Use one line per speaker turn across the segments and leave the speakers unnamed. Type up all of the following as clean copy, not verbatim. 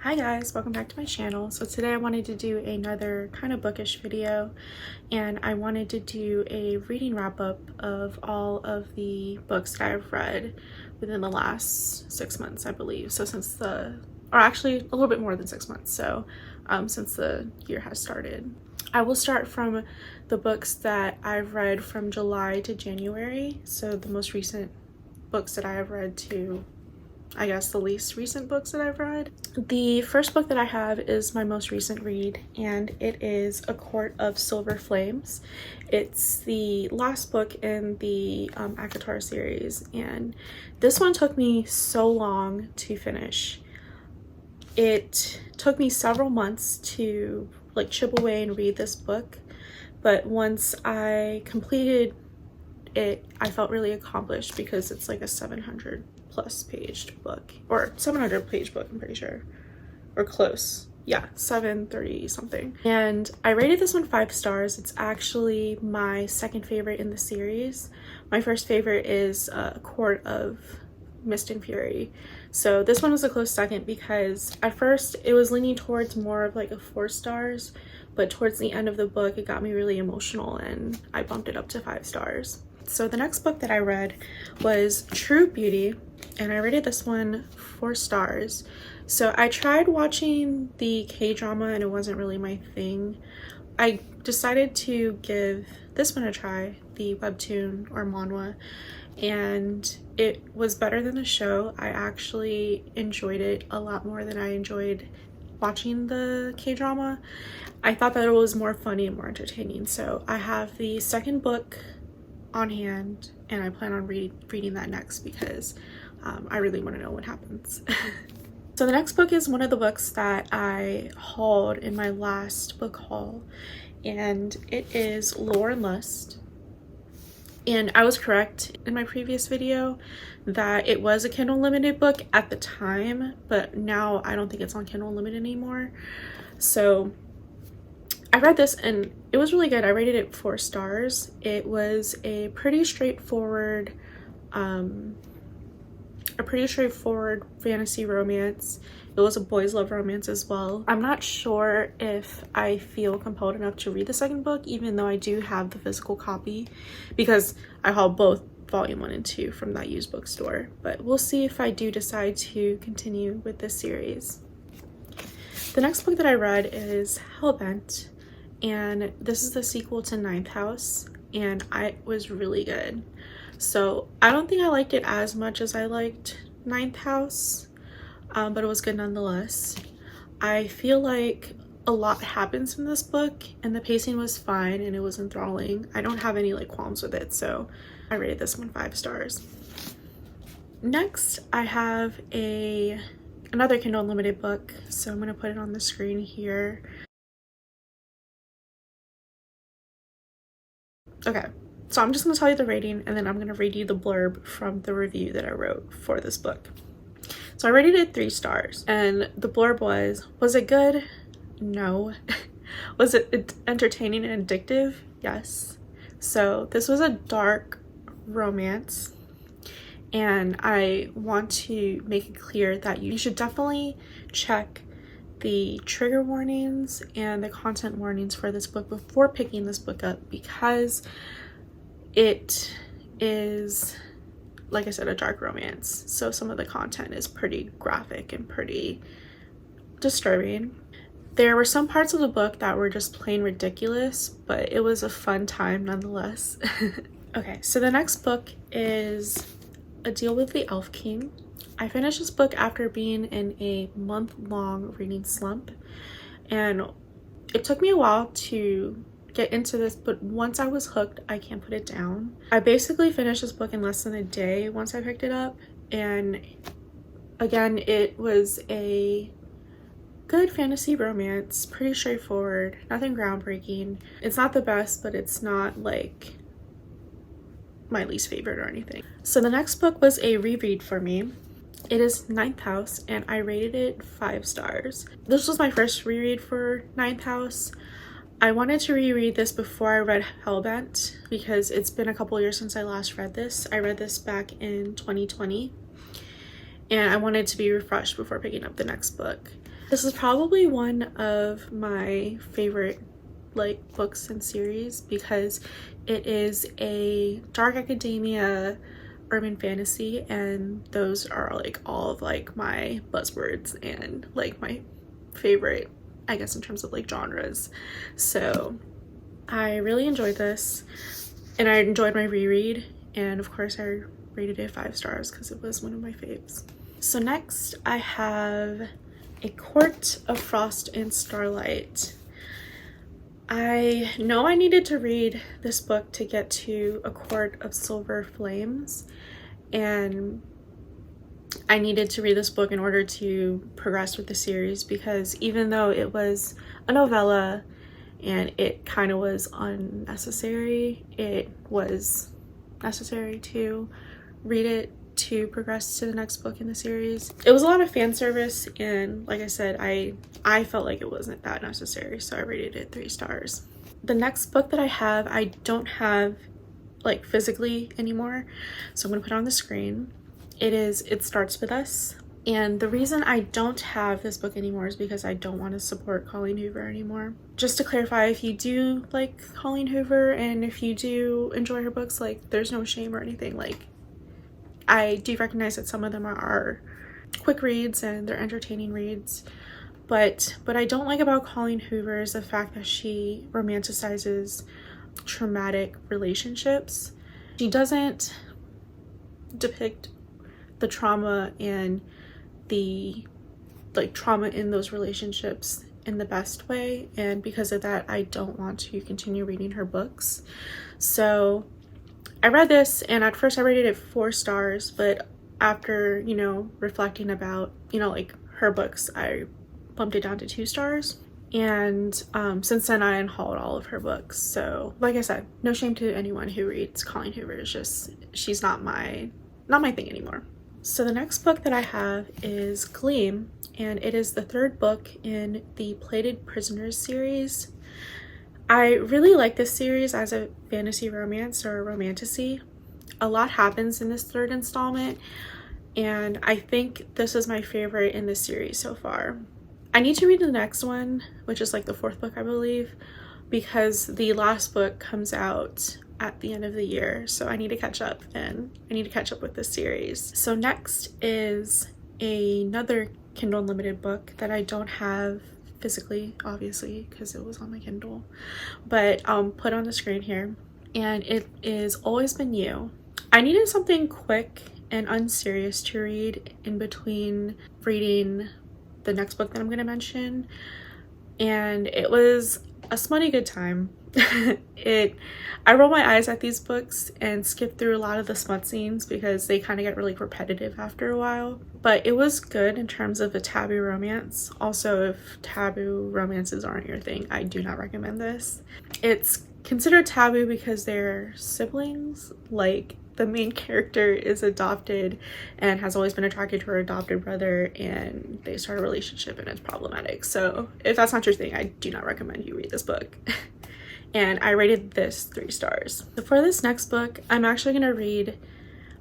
Hi guys, welcome back to my channel. So today I wanted to do another kind of bookish video, and I wanted to do a reading wrap up of all of the books that I've read within the last 6 months, I believe. So or actually a little bit more than 6 months, so since the year has started. I will start from the books that I've read from July to January, so the most recent books that I have read to, I guess, the least recent books that I've read. The first book that I have is my most recent read, and it is A Court of Silver Flames. It's the last book in the ACOTAR series, and this one took me so long to finish. It took me several months to like chip away and read this book, but once I completed it, I felt really accomplished because it's like a 700 plus paged book, or 700 page book, I'm pretty sure, or close. Yeah, 730 something. And I rated this one 5 stars. It's actually my second favorite in the series. My first favorite is A Court of Mist and Fury. So this one was a close second because at first it was leaning towards more of like a 4 stars, but towards the end of the book it got me really emotional and I bumped it up to 5 stars. So the next book that I read was True Beauty, and I rated this one 4 stars. So I tried watching the K-drama and it wasn't really my thing. I decided to give this one a try, the webtoon or manhwa, and it was better than the show. I actually enjoyed it a lot more than I enjoyed watching the K-drama. I thought that it was more funny and more entertaining. So I have the second book on hand and I plan on reading that next because I really want to know what happens. So the next book is one of the books that I hauled in my last book haul, and it is Lore and Lust. And I was correct in my previous video that it was a Kindle Unlimited book at the time, but now I don't think it's on Kindle Unlimited anymore. So I read this and it was really good. I rated it 4 stars. It was a pretty straightforward fantasy romance. It was a boys love romance as well. I'm not sure if I feel compelled enough to read the second book, even though I do have the physical copy, because I hauled both volume 1 and 2 from that used bookstore. But we'll see if I do decide to continue with this series. The next book that I read is Hellbent, and this is the sequel to Ninth House, and it was really good. So I don't think I liked it as much as I liked Ninth House, but it was good nonetheless. I feel like a lot happens in this book and the pacing was fine and it was enthralling. I don't have any like qualms with it, so I rated this one 5 stars. Next, I have another Kindle Unlimited book, so I'm going to put it on the screen here. Okay. So I'm just going to tell you the rating and then I'm going to read you the blurb from the review that I wrote for this book. So I rated it 3 stars, and the blurb was it good? No. Was it entertaining and addictive? Yes. So this was a dark romance, and I want to make it clear that you should definitely check the trigger warnings and the content warnings for this book before picking this book up, because it is, like I said, a dark romance, so some of the content is pretty graphic and pretty disturbing. There were some parts of the book that were just plain ridiculous, but it was a fun time nonetheless. Okay, so the next book is A Deal with the Elf King. I finished this book after being in a month-long reading slump, and it took me a while to get into this, but once I was hooked, I can't put it down. I basically finished this book in less than a day once I picked it up, and again, it was a good fantasy romance, pretty straightforward, nothing groundbreaking. It's not the best, but it's not like my least favorite or anything. So the next book was a reread for me. It is Ninth House, and I rated it 5 stars. This was my first reread for Ninth House. I wanted to reread this before I read Hellbent because it's been a couple years since I last read this. I read this back in 2020, and I wanted to be refreshed before picking up the next book. This is probably one of my favorite like books and series because it is a dark academia urban fantasy, and those are like all of like my buzzwords and like my favorite, I guess, in terms of like genres. So I really enjoyed this, and I enjoyed my reread, and of course I rated it 5 stars because it was one of my faves. So next I have A Court of Frost and Starlight. I know I needed to read this book to get to A Court of Silver Flames, and I needed to read this book in order to progress with the series, because even though it was a novella and it kind of was unnecessary, it was necessary to read it to progress to the next book in the series. It was a lot of fan service, and like I said, I felt like it wasn't that necessary, so I rated it 3 stars. The next book that I have, I don't have like physically anymore, so I'm gonna put it on the screen. It Starts With Us, and the reason I don't have this book anymore is because I don't want to support Colleen Hoover anymore. Just to clarify, if you do like Colleen Hoover and if you do enjoy her books, like, there's no shame or anything. Like, I do recognize that some of them are quick reads and they're entertaining reads, but what I don't like about Colleen Hoover is the fact that she romanticizes traumatic relationships. She doesn't depict the trauma and the like trauma in those relationships in the best way, and because of that I don't want to continue reading her books. So I read this, and at first I rated it 4 stars, but after, you know, reflecting about, you know, like her books, I bumped it down to 2 stars. And since then I unhauled all of her books. So like I said, no shame to anyone who reads Colleen Hoover. It's just, she's not my thing anymore. So the next book that I have is Gleam, and it is the 3rd book in the Plated Prisoners series. I really like this series as a fantasy romance or romantasy. A lot happens in this 3rd installment, and I think this is my favorite in this series so far. I need to read the next one, which is like the 4th book, I believe, because the last book comes out at the end of the year, so I need to catch up, and I need to catch up with this series. So next is another Kindle Unlimited book that I don't have physically, obviously, because it was on my Kindle, but I'll put on the screen here, and it is Always Been You. I needed something quick and unserious to read in between reading the next book that I'm going to mention, and it was a smutty good time. I roll my eyes at these books and skip through a lot of the smut scenes because they kind of get really repetitive after a while, but it was good in terms of a taboo romance. Also, if taboo romances aren't your thing, I do not recommend this. It's considered taboo because they're siblings. Like, the main character is adopted and has always been attracted to her adopted brother, and they start a relationship and it's problematic. So if that's not your thing, I do not recommend you read this book. And I rated this 3 stars. So for this next book, I'm actually going to read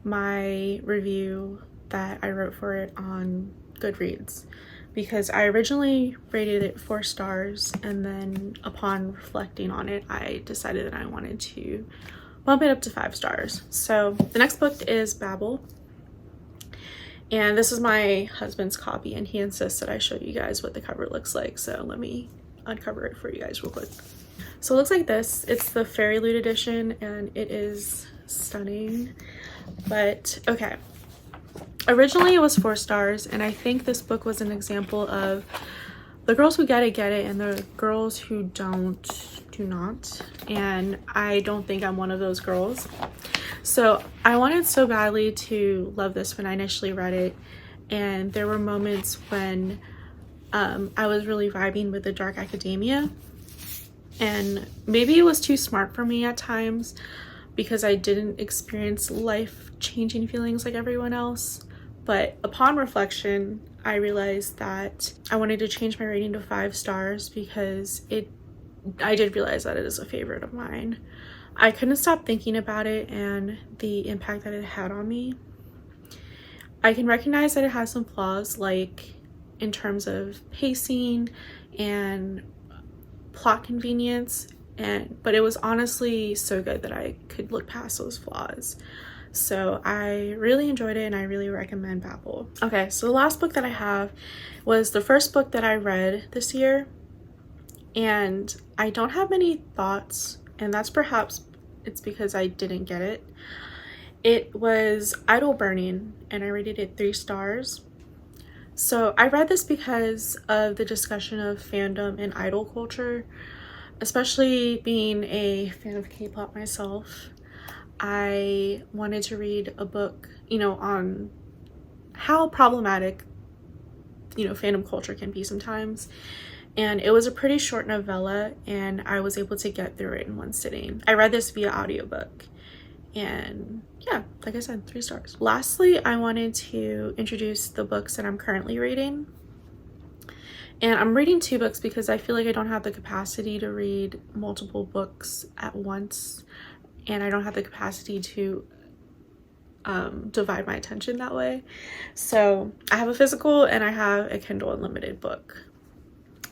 my review that I wrote for it on Goodreads, because I originally rated it 4 stars, and then upon reflecting on it, I decided that I wanted to bump it up to 5 stars. So the next book is Babel, and this is my husband's copy, and he insists that I show you guys what the cover looks like, so let me uncover it for you guys real quick. So it looks like this. It's the Fairy Loot edition, and it is stunning. But okay, originally it was 4 stars, and I think this book was an example of the girls who get it, and the girls who don't do not, and I don't think I'm one of those girls. So I wanted so badly to love this when I initially read it, and there were moments when I was really vibing with the dark academia, and maybe it was too smart for me at times because I didn't experience life-changing feelings like everyone else. But upon reflection, I realized that I wanted to change my rating to 5 stars because I did realize that it is a favorite of mine. I couldn't stop thinking about it and the impact that it had on me. I can recognize that it has some flaws, like in terms of pacing and plot convenience, but it was honestly so good that I could look past those flaws. So I really enjoyed it and I really recommend Babel. Okay, so the last book that I have was the first book that I read this year, and I don't have many thoughts, and that's perhaps it's because I didn't get it. It was Idol Burning, and I rated it 3 stars. So I read this because of the discussion of fandom and idol culture, especially being a fan of K-pop myself. I wanted to read a book, you know, on how problematic, you know, fandom culture can be sometimes. And it was a pretty short novella, and I was able to get through it in one sitting. I read this via audiobook, and yeah, like I said, 3 stars. Lastly, I wanted to introduce the books that I'm currently reading. And I'm reading 2 books because I feel like I don't have the capacity to read multiple books at once, and I don't have the capacity to divide my attention that way. So I have a physical and I have a Kindle Unlimited book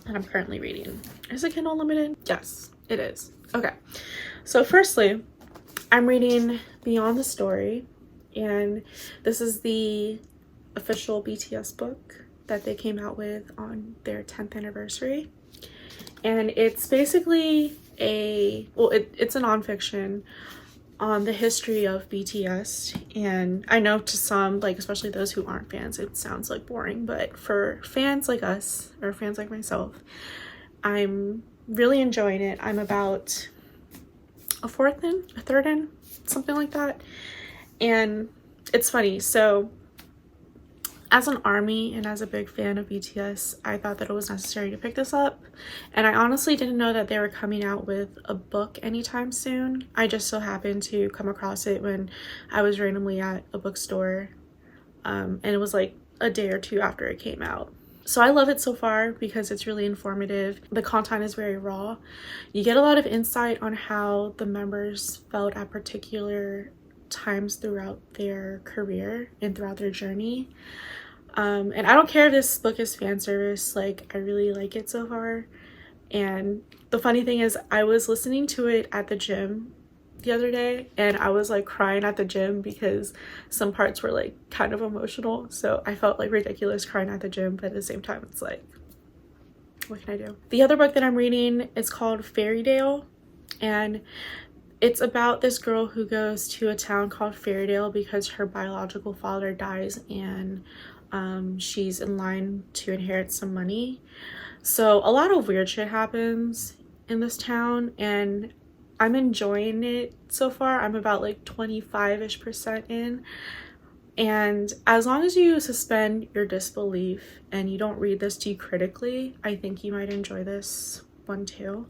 that I'm currently reading. Is it Kindle Unlimited? Yes, it is. Okay, so firstly, I'm reading Beyond the Story, and this is the official BTS book that they came out with on their 10th anniversary. And it's basically it's a nonfiction on the history of BTS. And I know to some, like especially those who aren't fans, it sounds like boring, but for fans like us, or fans like myself, I'm really enjoying it. I'm about a third in, something like that. And it's funny, so as an ARMY and as a big fan of BTS, I thought that it was necessary to pick this up. And I honestly didn't know that they were coming out with a book anytime soon. I just so happened to come across it when I was randomly at a bookstore. And it was like a day or 2 after it came out. So I love it so far because it's really informative. The content is very raw. You get a lot of insight on how the members felt at particular times throughout their career and throughout their journey. And I don't care if this book is fan service, like I really like it so far. And the funny thing is, I was listening to it at the gym the other day, and I was like crying at the gym because some parts were like kind of emotional. So I felt like ridiculous crying at the gym, but at the same time it's like, what can I do? The other book that I'm reading is called Fairydale, and it's about this girl who goes to a town called Fairydale because her biological father dies, and she's in line to inherit some money. So a lot of weird shit happens in this town, and I'm enjoying it so far. I'm about like 25-ish% in. And as long as you suspend your disbelief and you don't read this too critically, I think you might enjoy this one too.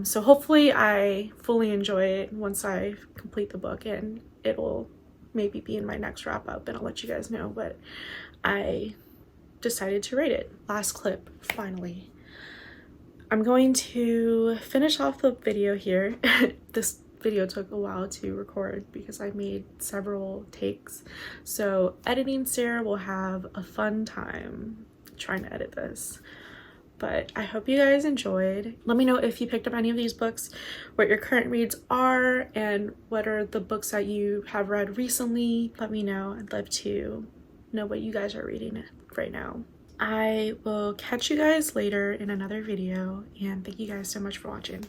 So hopefully I fully enjoy it once I complete the book, and it'll maybe be in my next wrap up and I'll let you guys know, but I decided to rate it. Last clip, finally. I'm going to finish off the video here. This video took a while to record because I made several takes. So editing Sarah will have a fun time trying to edit this. But I hope you guys enjoyed. Let me know if you picked up any of these books, what your current reads are, and what are the books that you have read recently. Let me know. I'd love to know what you guys are reading right now. I will catch you guys later in another video, and thank you guys so much for watching.